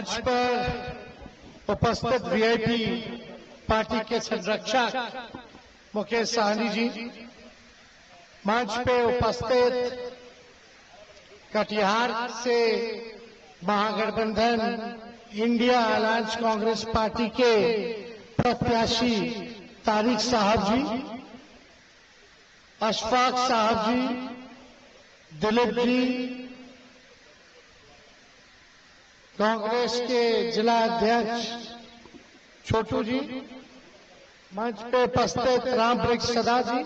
मंच पर उपस्थित वीआईपी पार्टी के संरक्षक मुकेश साहनी जी, मंच पे उपस्थित कटिहार से महागठबंधन इंडिया अलायंस कांग्रेस पार्टी के प्रत्याशी तारिक साहब जी, अशफाक साहब जी, दिलीप जी, कांग्रेस के जिला अध्यक्ष छोटू जी, मंच पे उपस्थित रामवृक्ष सदा जी,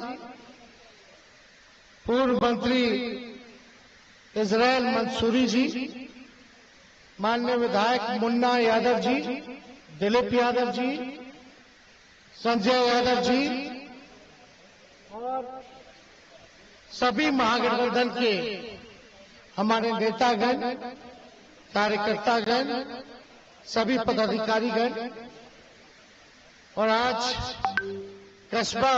पूर्व मंत्री इजराइल मंसूरी जी, माननीय विधायक मुन्ना यादव जी, दिलीप यादव जी, संजय यादव जी और सभी महागठबंधन के हमारे नेतागण, कार्यकर्तागण, सभी पदाधिकारीगण और आज कस्बा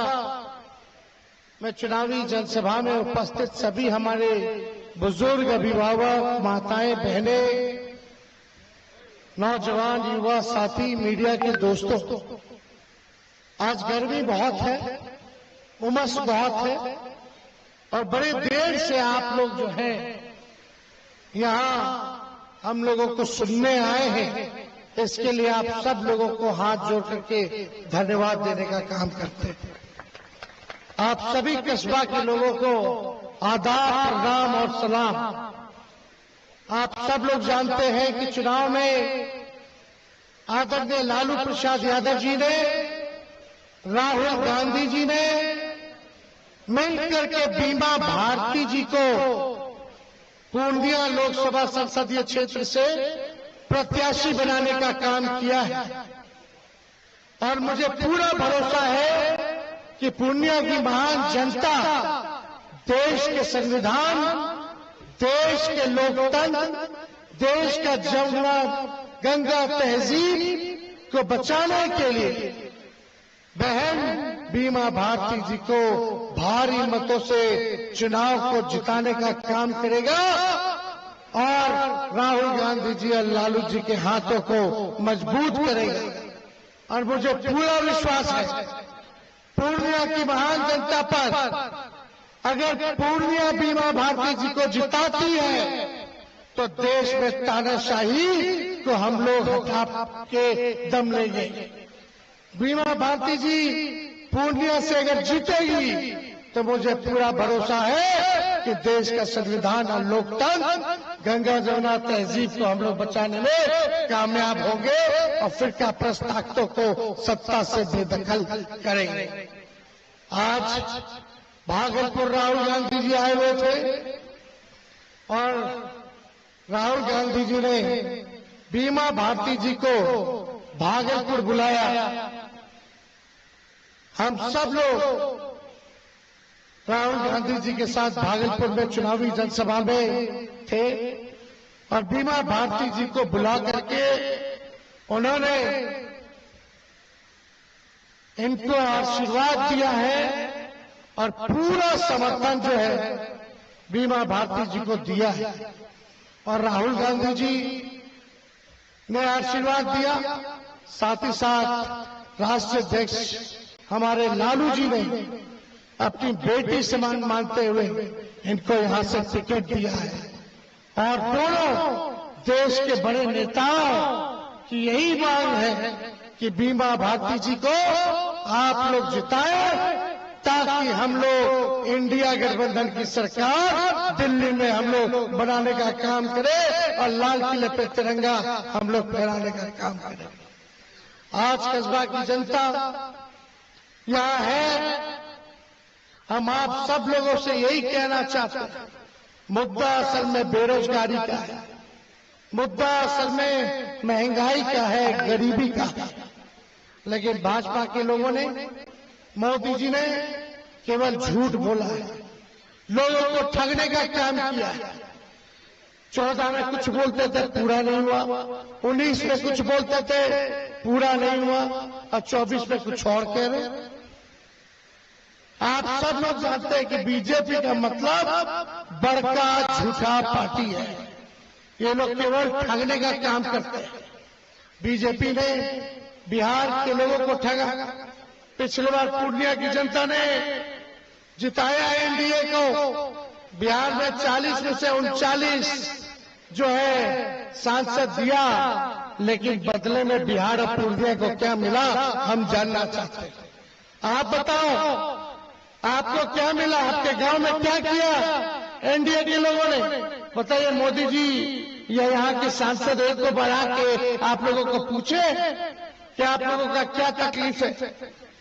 में चुनावी जनसभा में उपस्थित सभी हमारे बुजुर्ग, अभिभावक, माताएं, बहनें, नौजवान, युवा साथी, मीडिया के दोस्तों, आज गर्मी बहुत है, उमस बहुत है और बड़े देर से आप लोग जो हैं यहाँ हम लोगों को सुनने आए हैं। इसके लिए आप सब लोगों को हाथ जोड़ करके धन्यवाद देने का काम करते हैं। आप सभी कस्बा के लोगों को आदाब, प्रणाम और सलाम। आप सब लोग जानते हैं कि चुनाव में आदरणीय लालू प्रसाद यादव जी ने, राहुल गांधी जी ने मिलकर के बीमा भारती जी को पूर्णिया लोकसभा संसदीय क्षेत्र से प्रत्याशी बनाने का काम किया है और मुझे पूरा भरोसा है कि पूर्णिया की महान जनता देश के संविधान, देश के लोकतंत्र, देश का जमुना गंगा तहजीब को बचाने के लिए बहन बीमा भारती जी को भारी मतों से चुनाव को जिताने का काम करेगा और राहुल गांधी जी और लालू जी के हाथों को मजबूत करेगा। और मुझे पूरा विश्वास है पूर्णिया की महान जनता पर अगर पूर्णिया बीमा भारती जी को जिताती है तो देश में तानाशाही को हम लोग हटा के दम लेंगे। बीमा भारती जी पूर्णिया से अगर जीतेगी तो मुझे पूरा भरोसा है कि देश का संविधान और लोकतंत्र, गंगा जमुना तहजीब को हम लोग बचाने में कामयाब होंगे और फिर क्या ताकतों को सत्ता से बेदखल करेंगे। आज भागलपुर राहुल गांधी जी आए हुए थे और राहुल गांधी जी ने बीमा भारती जी को भागलपुर बुलाया। हम सब लोग राहुल गांधी जी के साथ भागलपुर में चुनावी जनसभा में थे और बीमा भारती जी को बुला करके उन्होंने इनको आशीर्वाद दिया है और पूरा समर्थन जो है बीमा भारती जी को दिया है। और राहुल गांधी जी ने आशीर्वाद दिया, साथ ही साथ राष्ट्रीय अध्यक्ष हमारे लालू जी ने अपनी बेटी समान मानते हुए इनको यहां से टिकट दिया है। और दोनों देश के बड़े नेताओं की यही मांग है कि बीमा भारती जी को आप लोग जिताएं ताकि हम लोग इंडिया गठबंधन की सरकार दिल्ली में हम लोग बनाने का काम करें और लाल किले पे तिरंगा हम लोग फहराने का काम करें। आज कस्बा की जनता यहाँ है, हम आप सब लोगों से यही कहना चाहते हैं, मुद्दा असल में बेरोजगारी का है, मुद्दा असल में महंगाई का है, गरीबी का है। लेकिन भाजपा के लोगों ने, मोदी जी ने केवल झूठ बोला है, लोगों को ठगने का काम किया है। 14 में कुछ बोलते थे पूरा नहीं हुआ, 19 में कुछ बोलते थे पूरा नहीं हुआ और 24 में कुछ और कह रहे। आप सब लोग जानते हैं कि बीजेपी का मतलब बड़का झूठा पार्टी है। ये लोग केवल ठगने का काम करते हैं। बीजेपी ने बिहार के लोगों को ठगा। पिछली बार पूर्णिया की जनता ने जिताया एनडीए को। बिहार में 40 में से 39 जो है सांसद दिया, लेकिन बदले में बिहार और पूर्णिया को क्या मिला हम जानना चाहते हैं। आप बताओ, आपको क्या मिला? आपके गांव में क्या किया एनडीए के लोगों ने? बताइए मोदी जी, या यहाँ के सांसद एक को बढ़ा के आप लोगों को पूछे कि आप लोगों का क्या तकलीफ है?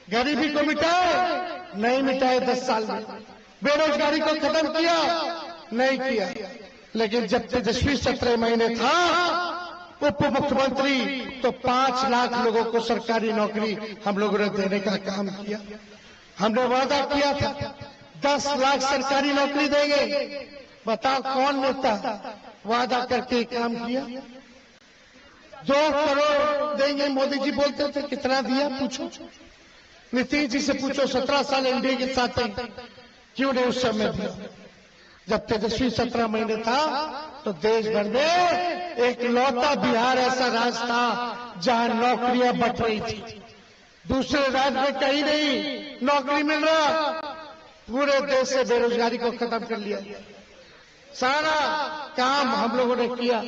गरीबी को मिटाए? नहीं मिटाए 10 साल में। बेरोजगारी को खत्म किया? नहीं किया। लेकिन जब तेजस्वी 17 महीने था उप मुख्यमंत्री, तो 5 लाख लोगों को सरकारी नौकरी हम लोगों ने देने का काम किया। हमने वादा किया था 10 लाख सरकारी नौकरी देंगे। बताओ कौन नेता वादा करके काम किया? 2 करोड़ देंगे मोदी जी बोलते थे, कितना दिया पूछो। नीतीश जी से पूछो, 17 साल एनडीए के साथ क्यों नहीं उस समय दिया? जब तेजस्वी 17 महीने था तो देश भर में एक लौता बिहार ऐसा राज्य था जहां नौकरियां बट रही थी। दूसरे राज्य में कहीं नहीं नौकरी मिल रहा। पूरे देश से बेरोजगारी को खत्म कर लिया। सारा काम हम लोगों ने किया।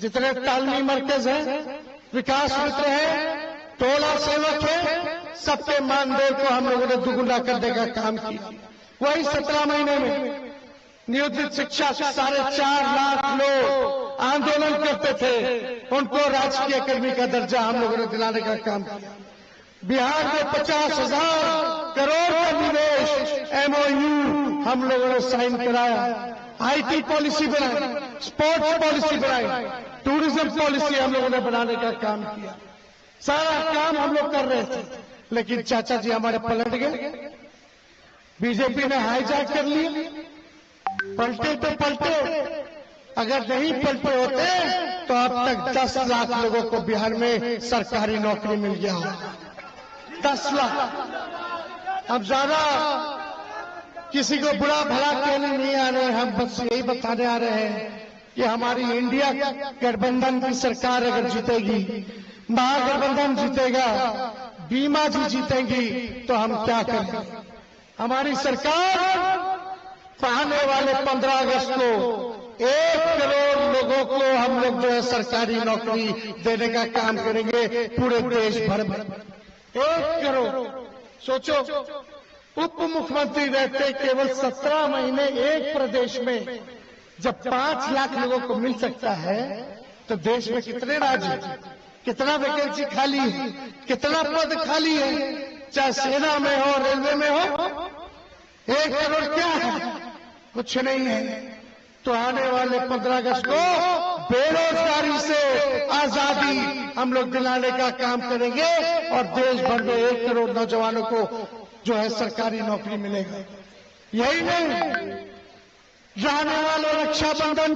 जितने तालमी मरकज हैं, विकास मित्र हैं, टोला सेवक हैं, सबके मानदेय को हम लोगों ने दुगुना करने का काम किया। वही 17 महीने में नियोजित शिक्षक 4.5 लाख लोग आंदोलन करते थे, उनको राजकीय कर्मी का दर्जा हम लोगों ने दिलाने का काम किया। बिहार में 50,000 करोड़ का निवेश एमओयू हम लोगों ने साइन कराया। आईटी पॉलिसी बनाई, स्पोर्ट्स पॉलिसी बनाई, टूरिज्म पॉलिसी हम लोगों ने बनाने का काम किया। सारा काम हम लोग कर रहे थे, लेकिन चाचा जी हमारे पलट गए। बीजेपी ने हाईजैक कर लिया। पलटे तो पलटे, अगर नहीं पलटे होते तो अब तक 10 लाख लोगों को बिहार में सरकारी नौकरी मिल गया होगा। 10 लाख। अब ज्यादा किसी को बुरा भला कहने नहीं आ रहे, हम बस यही बताने आ रहे हैं कि हमारी इंडिया गठबंधन की सरकार अगर जीतेगी, महागठबंधन जीतेगा, बीमा जी जीतेंगी, तो हम क्या करेंगे? हमारी सरकार आने वाले 15 अगस्त को 1 करोड़ लोगों को हम लोग जो है सरकारी नौकरी देने का काम करेंगे पूरे देश भर में। 1 करोड़। सोचो, उप मुख्यमंत्री रहते केवल 17 महीने एक प्रदेश में जब 5 लाख लोगों को मिल सकता है, तो देश में कितने राज्य, कितना वैकेंसी खाली है, कितना पद खाली है, चाहे सेना में हो, रेलवे में हो। 1 करोड़ क्या है? कुछ नहीं है। तो आने वाले 15 अगस्त को बेरोजगारी से आजादी हम लोग दिलाने का काम करेंगे और देश भर में 1 करोड़ नौजवानों को जो है सरकारी नौकरी मिलेगा। यही नहीं, जाने वाले रक्षाबंधन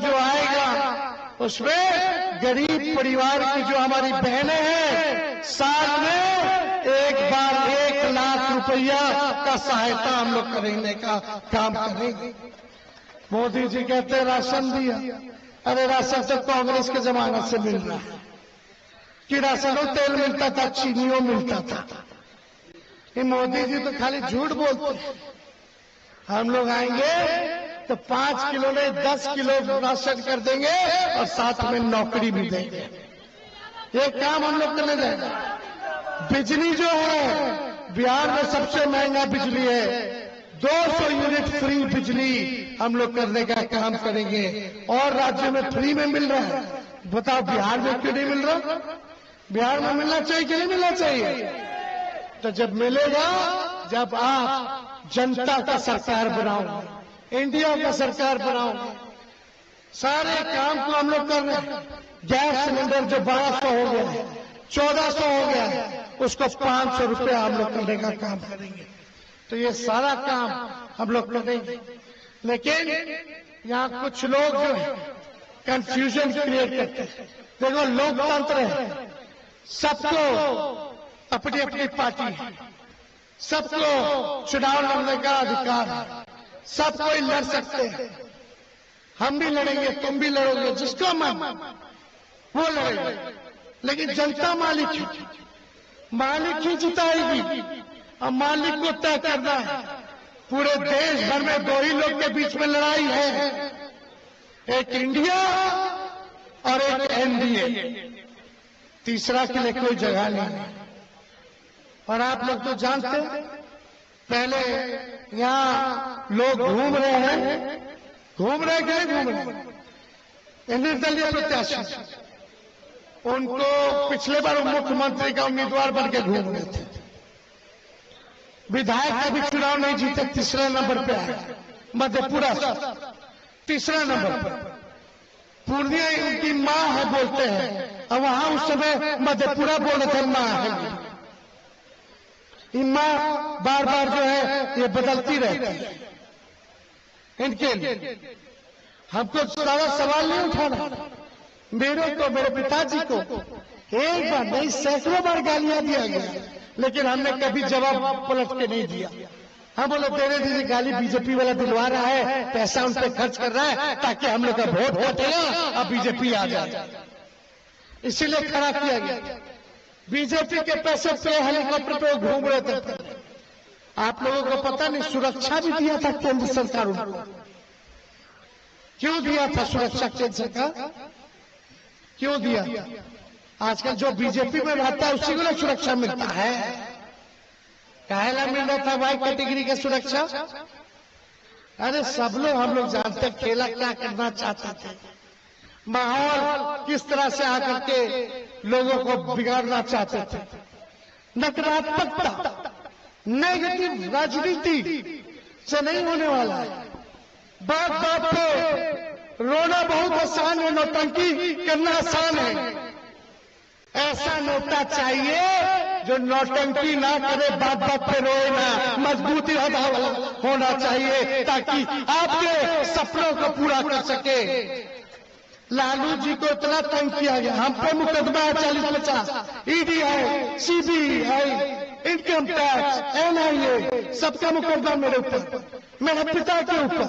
जो आएगा उसमें गरीब परिवार की जो हमारी बहनें हैं, साल में एक बार 1 लाख रुपया का सहायता हम लोग करने का काम करेंगे। मोदी जी कहते हैं राशन दिया। अरे राशन तो कांग्रेस के जमाने से मिल रहा है कि राशनों तेल मिलता था, चीनियों मिलता था। ये मोदी जी तो खाली झूठ बोलते हैं। हम लोग आएंगे तो 5 किलो नहीं 10 किलो राशन कर देंगे और साथ में नौकरी भी देंगे। ये काम हम लोग करने जाएंगे। बिजली जो है, बिहार में सबसे महंगा बिजली है। 200 यूनिट फ्री बिजली हम लोग करने का काम करेंगे और राज्य में फ्री में मिल रहा है। बताओ बिहार में क्यों नहीं मिल रहा? बिहार में मिलना चाहिए कि नहीं मिलना चाहिए? तो जब मिलेगा, जब आप जनता का सरकार बनाओगे, इंडिया का सरकार बनाओगे, सारे काम को हम लोग कर रहे हैं। गैस सिलेंडर जो 1200 हो गया है, 1400 हो गया है, उसको 500 रुपया हम लोग करने का काम करेंगे। तो ये सारा काम हम लोग करेंगे। लेकिन यहाँ कुछ लोग जो है कंफ्यूजन क्रिएट करते हैं। देखो, लोकतंत्र है, सबको अपनी अपनी पार्टी है, सबको चुनाव लड़ने का अधिकार है, सब कोई लड़ सकते हैं। हम भी लड़ेंगे, तुम भी लड़ोगे, जिसको मन। वो लड़ेगा, लेकिन जनता मालिक ही जिताएगी। और मालिक को तय करना है। पूरे देश भर में दो ही लोग के बीच में लड़ाई है, एक इंडिया और एक एनडीए। तीसरा के लिए कोई जगह नहीं है। और आप लोग तो जानते हैं, पहले यहां लोग घूम रहे हैं, घूम रहे गए घूम रहे निर्दलीय प्रत्याशी, उनको पिछले बार मुख्यमंत्री का उम्मीदवार बन के घूम रहे थे। विधायक का भी चुनाव नहीं जीते, तीसरे नंबर पे आए मधेपुरा, तीसरा नंबर पर। पूर्णिया उनकी मां है बोलते हैं, और वहां उस समय मधेपुरा बोल रहे थे मां है। ये मां बार बार जो है ये बदलती रहती है। इनके लिए हमको सारा सवाल नहीं उठाना। मेरे को, मेरे पिताजी को एक बार नहीं सैकड़ों बार गालियां दिया गया, लेकिन हमने कभी जवाब पलट के नहीं दिया। हम बोले तेरे दीदी गाली बीजेपी वाला दिलवा रहा है, पैसा उन पर खर्च कर रहा है ताकि हम लोग का वोट घटेगा और बीजेपी आ जाए, इसीलिए खड़ा किया गया। बीजेपी के पैसे पे हेलीकॉप्टर पे घूम रहे थे। आप लोगों को पता नहीं, सुरक्षा भी दिया था केंद्र सरकार उनको। क्यों दिया था सुरक्षा केंद्र सरकार? क्यों दिया? आजकल जो बीजेपी में रहता है उसी को ना सुरक्षा मिलता है। काहेला मिल रहा था वाई कैटेगरी का सुरक्षा? अरे सब लोग, हम लोग जानते खेला क्या करना चाहते थे, माहौल किस तरह से आकर के लोगों को बिगाड़ना चाहते थे। नकारात्मकता, नेगेटिव राजनीति से नहीं होने वाला है। बात बात पे रोना बहुत आसान है, नौटंकी करना आसान है। ऐसा नेता चाहिए जो नौटंकी ना करे, बात बात पे रोए ना, मजबूती होना चाहिए ताकि आपके सपनों को पूरा कर सके। लालू जी को इतना तंग किया गया, हम पे मुकदमा है 40-50, ईडी है, सीबीआई, इनकम टैक्स, एनआईए, सबका मुकदमा मेरे ऊपर, मेरे पिता के ऊपर,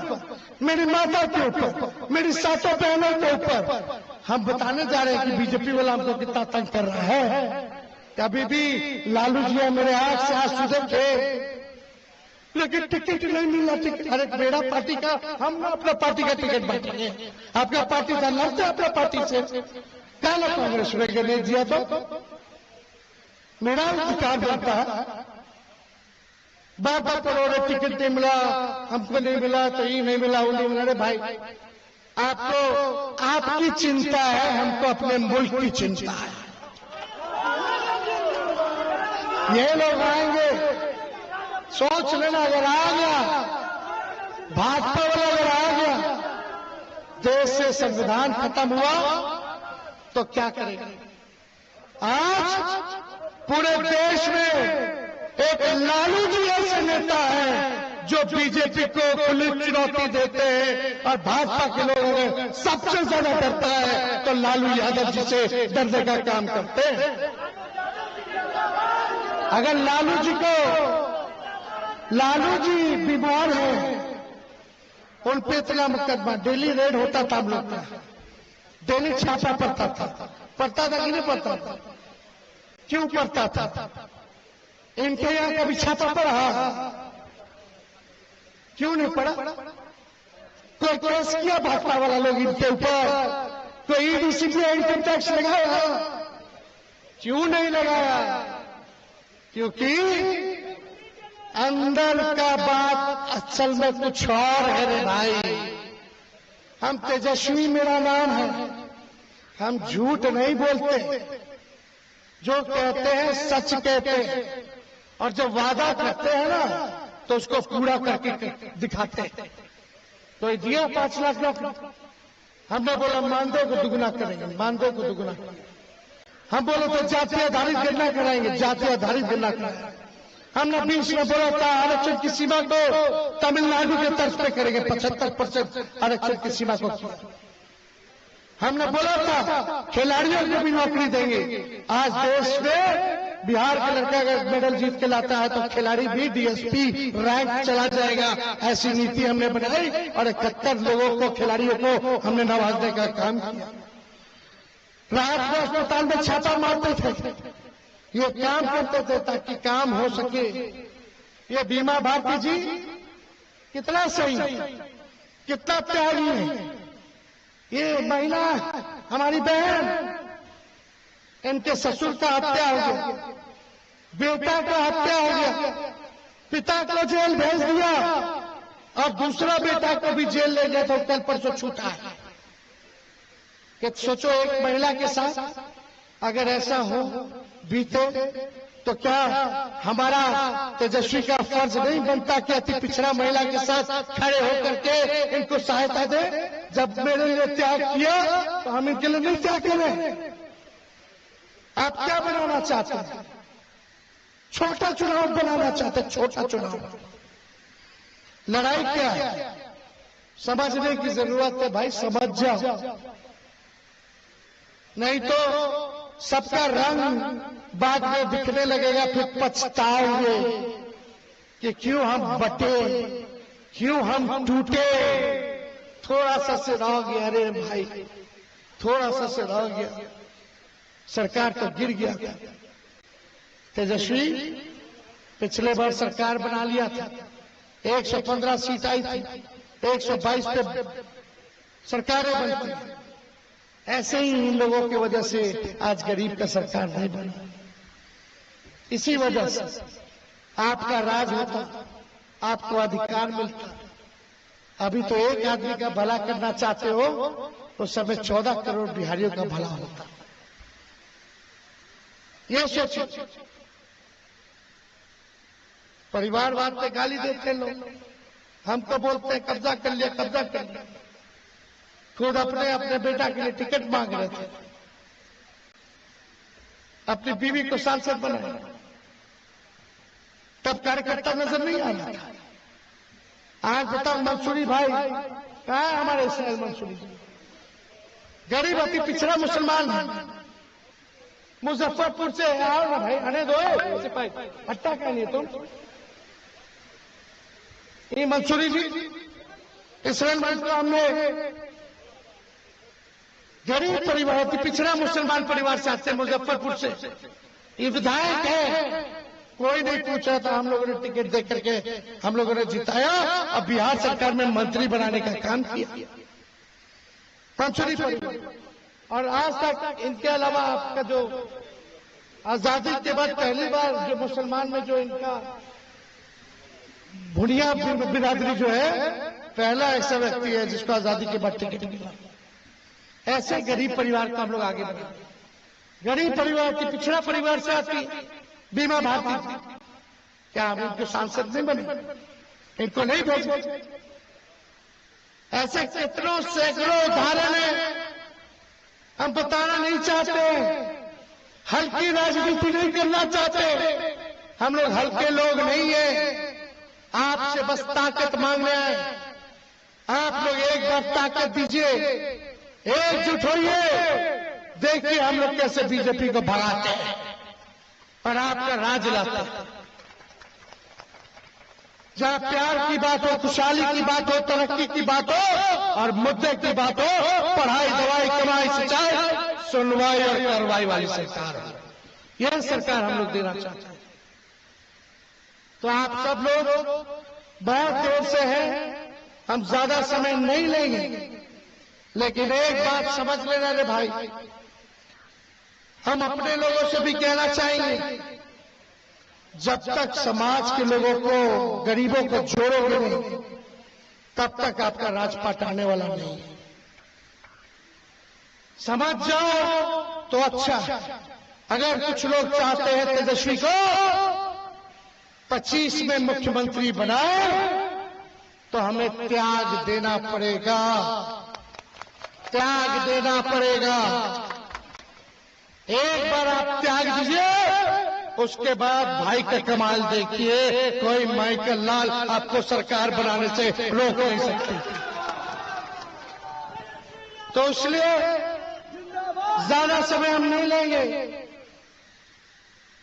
मेरी माता के ऊपर, मेरी सातों बहनों के ऊपर। हम बताने जा रहे हैं कि बीजेपी वाला हमको कितना तंग कर रहा है। कभी भी लालू जी मेरे आंख से आंसू थे, लेकिन टिकट नहीं मिला। टिकट, अरे मेरा पार्टी का, हम ना अपना पार्टी का टिकट बांटेंगे। आपका पार्टी था, लड़ते अपना पार्टी से, क्या ना कांग्रेस में नहीं दिया तो मेरा अधिकार बनता है। बार बार करोड़ों टिकट नहीं मिला, हमको नहीं मिला, तो ये नहीं मिला, वो नहीं मिला। अरे भाई, आपको आपकी चिंता है, हमको अपने मुल्क की चिंता है। ये लोग आएंगे, सोच लेना, अगर आ गया भाजपा वाला, अगर आ गया, देश से संविधान खत्म हुआ तो क्या करेगा? आज पूरे देश में एक लालू जी ऐसे नेता है जो बीजेपी को खुली चुनौती देते हैं, और भाजपा के लोग अगर सबसे ज्यादा डरता है तो लालू यादव जी से डरने का काम करते हैं। अगर लालू जी बीमार है, उन पे इतना मुकदमा, डेली रेड होता था हम लोग का, डेली छापा पड़ता था कि नहीं पड़ता था? क्यों पड़ता था? इनके यहाँ कभी छापा पड़ा? क्यों नहीं पड़ा? कोई केस किया भाजपा वाला लोग इनके ऊपर? कोई ईडी सीबीआई इनकम टैक्स लगाया? क्यों नहीं लगाया? क्योंकि अंदर का बात असल में कुछ और है रे भाई। हम तेजस्वी मेरा नाम है, हम झूठ नहीं बोलते, जो कहते हैं सच कहते हैं, और जब वादा करते हैं ना तो उसको पूरा करके दिखाते हैं। तो दिया 5 लाख, हमने बोला मानदेय को दुगुना करेंगे, मानदेय को दुगुना। हम बोले तो जाति आधारित गणना कराएंगे, जाति आधारित गणना कराएंगे। हमने 20 में बोला था आरक्षण की सीमा को तमिलनाडु के तर्ज पे करेंगे, 75% आरक्षण की सीमा को किया। हमने बोला था खिलाड़ियों को भी नौकरी देंगे। आज देश में बिहार का लड़का अगर मेडल जीत के लाता है तो खिलाड़ी भी डीएसपी रैंक चला जाएगा, ऐसी नीति हमने बनाई और 71 लोगों को, खिलाड़ियों को हमने नवाजने का काम किया। रात को अस्पताल में छापा मारते थे, ये काम करते थे ताकि काम हो सके। ये बीमा भारती जी कितना सही, कितना त्यागी है। ये महिला हमारी बहन, इनके ससुर का हत्या हो गया, बेटा का हत्या हो गया, पिता को जेल भेज दिया और दूसरा बेटा को भी जेल ले गए तो कल परसों छूटा है। कि सोचो एक महिला के साथ अगर ऐसा हो बीते तो क्या हमारा तेजस्वी का फर्ज नहीं बनता कि अति पिछड़ा महिला के साथ खड़े होकर के इनको सहायता दे। जब मेरे लिए त्याग किया तो हम इनके लिए नहीं त्याग करें। आप क्या बनाना चाहते हैं? छोटा चुनाव बनाना चाहते हैं, छोटा चुनाव। लड़ाई क्या है समझने की जरूरत है भाई, समझ जाओ, नहीं तो सबका रंग बाद में दिखने लगेगा, फिर पछताओगे कि क्यों हम बटे, क्यों हम टूटे। थोड़ा सा से रह गया, अरे भाई थोड़ा सा से रह गया, सरकार तो गिर गया था। तेजस्वी पिछले बार सरकार बना लिया था, 115 सीट आई थी, 122 पे सरकारें बनती। ऐसे ही इन लोगों की वजह से आज गरीब का सरकार नहीं बना। इसी वजह से आपका राज होता, आपको अधिकार मिलता। अभी तो एक आदमी का भला करना चाहते हो, उस समय 14 करोड़ बिहारियों का भला होता। ये सोचो, परिवारवाद पे गाली देते लोग, हमको बोलते हैं कब्जा कर लिया, कब्जा कर लिया। खुद अपने अपने बेटा के लिए टिकट मांग रहे थे, अपनी बीवी को सांसद बनाया, तब कार्यकर्ता नजर नहीं आ रहा था। आज बताओ मंसूरी भाई कहाँ है? हमारे शहर मंसूरी गरीब अति पिछड़ा मुसलमान है, मुजफ्फरपुर से आओ ना भाई, आने दो, हट्टा क्या नहीं तुम। ये मंसूरी जी इसराइल मंच को हमने गरीब परिवार की पिछड़ा मुसलमान परिवार से आते हैं, मुजफ्फरपुर से। ये विधायक है, कोई नहीं पूछा था, हम लोगों ने टिकट दे करके हम लोगों ने जिताया। अब बिहार सरकार में मंत्री बनाने का काम किया मंसूरी परिवार। और आज तक इनके अलावा आपका जो आजादी के बाद पहली बार जो मुसलमान में जो इनका भुनिया बिरादरी जो है, पहला ऐसा व्यक्ति है जिसको आजादी के बाद टिकट मिला। ऐसे गरीब परिवार को हम लोग आगे बढ़े। गरीब परिवार की पिछड़ा परिवार से आती बीमा भारती, क्या हम इनको सांसद नहीं बने? इनको नहीं भेजे? ऐसे कितनों सैकड़ों उदाहरण है, हम बताना नहीं चाहते, हल्की राजनीति नहीं करना चाहते। हम लोग हल्के लोग नहीं है, आपसे बस ताकत मांगने आए। आप लोग एक बार ताकत दीजिए, एकजुट होइए, देखिए हम लोग कैसे बीजेपी को भगाते हैं और आपका राज लाते हैं। जहां प्यार की बात हो, खुशहाली की बात हो, तरक्की की बात हो और मुद्दे की बात हो, पढ़ाई, दवाई, कमाई, सिंचाई, सुनवाई और कार्रवाई वाली सरकार हो, यह सरकार हम लोग देना चाहते हैं। तो आप सब लोग बहुत देर से हैं, हम ज्यादा समय नहीं लेंगे, लेकिन एक बात समझ लेना रे भाई, हम अपने लोगों से भी कहना चाहेंगे, जब तक समाज के लोगों को, गरीबों को जोड़ोगे नहीं, तब तक आपका राजपाट आने वाला नहीं। समझ जाओ तो अच्छा। अगर कुछ लोग चाहते हैं तेजस्वी को 25 में मुख्यमंत्री बनाए, तो हमें त्याग देना पड़ेगा, त्याग देना पड़ेगा। एक बार आप त्याग दीजिए, उसके बाद भाई का कमाल देखिए, कोई माइकल लाल आपको सरकार बनाने से रोक नहीं सकती। तो इसलिए ज्यादा समय हम नहीं लेंगे।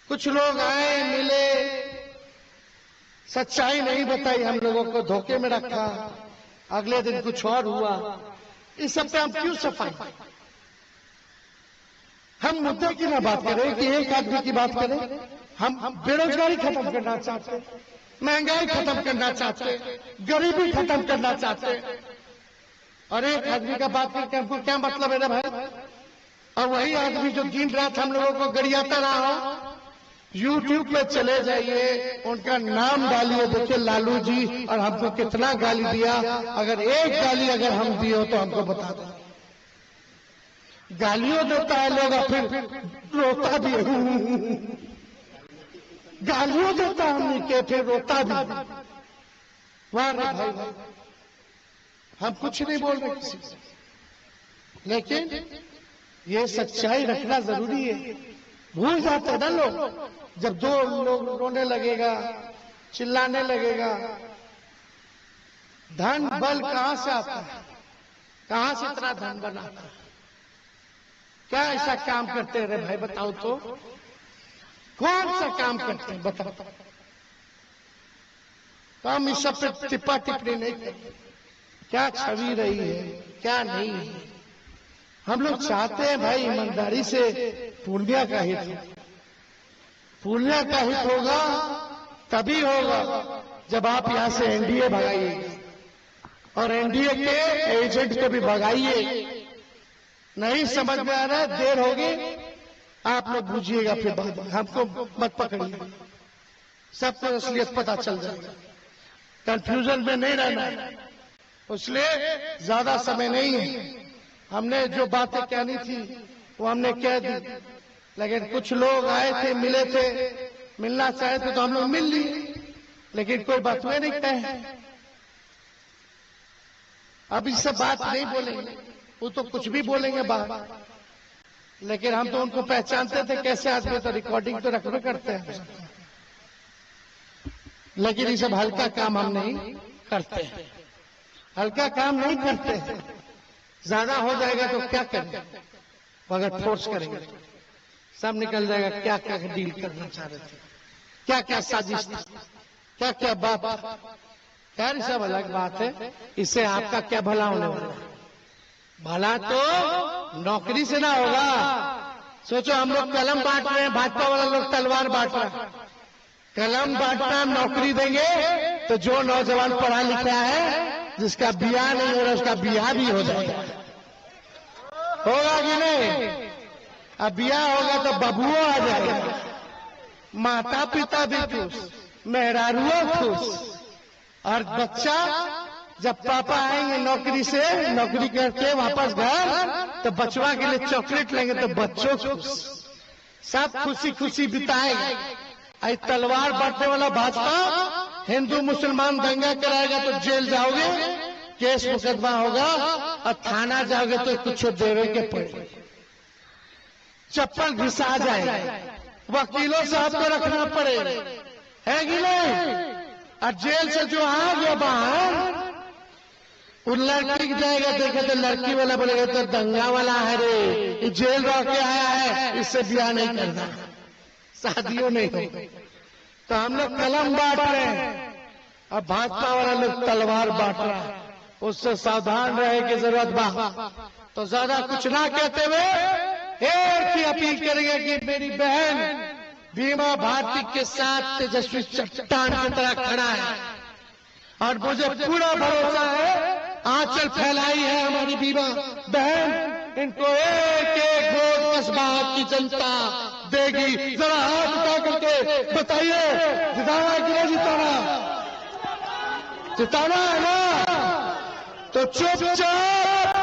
कुछ लोग आए, मिले, सच्चाई नहीं बताई, हम लोगों को धोखे में रखा, अगले दिन कुछ और हुआ। इस सब पे हम क्यों सफाई? हम मुद्दे की ना बात करें कि एक आदमी की बात करें। हम बेरोजगारी खत्म करना चाहते, महंगाई खत्म करना चाहते, गरीबी खत्म करना चाहते, और एक आदमी का बात करके हमको क्या मतलब है ना भाई? और वही आदमी जो दिन रात हम लोगों को गरियाता रहा हो, YouTube पे चले जाइए, उनका नाम डालिए, देखिए लालू जी, और हमको कितना गाली दिया। अगर एक गाली अगर हम दिए हो तो हमको बता दो। गालियों देता है लोग और फिर रोता भी है। गालियों देता है हमने के फिर रोता भी। वाह रे भाई, हम कुछ नहीं बोल रहे किसी से, लेकिन ये सच्चाई रखना जरूरी है। भूल जाते हैं ना लोग, जब दो लोग रोने लगेगा, चिल्लाने लगेगा, धन बल कहां से आता है? कहां से इतना धन बनाता है? क्या ऐसा काम करते हैं रे भाई, बताओ तो? कौन सा काम करते हैं बताओ? हम इस सब पे टिप्पा टिप्पणी नहीं करते। क्या छवि रही है, क्या नहीं है। हम लोग चाहते हैं भाई ईमानदारी से पूर्णिया का हित हो। पूर्णिया का हित होगा तभी होगा जब आप यहां से एनडीए भगाइए, और एनडीए के एजेंट को भी भगाइए। नहीं समझ में आ रहा है, देर होगी, आप लोग बुझिएगा, फिर बाद में हमको मत पकड़िए, सबको असलियत पता चल जाएगा। कंफ्यूजन में नहीं रहना है, इसलिए ज्यादा समय नहीं है। हमने जो बातें कहनी थी वो हमने कह दी, लेकिन कुछ लोग आए थे, मिले थे, मिलना चाहे थे तो हम लोग मिल लिए, लेकिन कोई बात में नहीं कहे। अब इस सब बात नहीं बोलेंगे, वो तो कुछ भी बोलेंगे बाहर, लेकिन हम तो उनको पहचानते थे कैसे आदमी, तो रिकॉर्डिंग तो रखबे करते हैं। लेकिन ये सब हल्का काम हम नहीं करते हैं, हल्का काम नहीं करते हैं। ज्यादा हो जाएगा तो क्या करेंगे? अगर फोर्स करेंगे सब निकल जाएगा। क्या क्या डील करना चाह रहे थे, क्या क्या साजिश, क्या क्या बात। खैर सब अलग बात है, इससे आपका क्या भला होने वाला है? भला तो नौकरी से ना होगा। सोचो हम लोग कलम बांट रहे हैं, भाजपा वाला लोग तलवार बांट रहा है। कलम बांटना, नौकरी देंगे तो जो नौजवान पढ़ा लिखा है, जिसका बियाह नहीं हो रहा उसका बियाह भी हो जाएगा। होगा कि नहीं? अब बियाह होगा तो बबुओ आ जाएगा, माता पिता भी खुश, मेहरारुओ खुश, और बच्चा जब पापा आएंगे नौकरी से, नौकरी करके वापस घर, तो बचवा के लिए चॉकलेट लेंगे तो बच्चों खुश, सब खुशी खुशी बिताएगा। आई तलवार बांटने वाला भाजपा हिंदू मुसलमान दंगा कराएगा तो जेल जाओगे, केस मुकदमा होगा, और थाना जाओगे तो कुछ देवे के पड़े, चप्पल घिसा जाएगा, वकीलों से आपको रखना पड़ेगा, है कि नहीं? और जेल से जो आ गया बाहर, उन लड़की जाएगा देखे तो लड़की वाला बोलेगा तो दंगा वाला है रे, ये जेल रह के आया है, इससे ब्याह नहीं करना, शादियों नहीं होगी। तो हम लोग कलम बांट रहे हैं, अब भाजपा वाला लोग तलवार बांट रहा है, उससे सावधान रहे की जरूरत बा। तो ज्यादा कुछ ना कहते हुए एक ही अपील करेंगे कि मेरी बहन बीमा भारती के साथ तेजस्वी चट्टान की तरह खड़ा है, और मुझे पूरा भरोसा है आंचल फैलाई है हमारी बीमा बहन, इनको एक एक वोट कस्बा की जनता देगी। जरा हाथ उठा करके बताइए, जिताना है कि नहीं जिताना? जिताना है ना? तो चुपचाप चुपचाप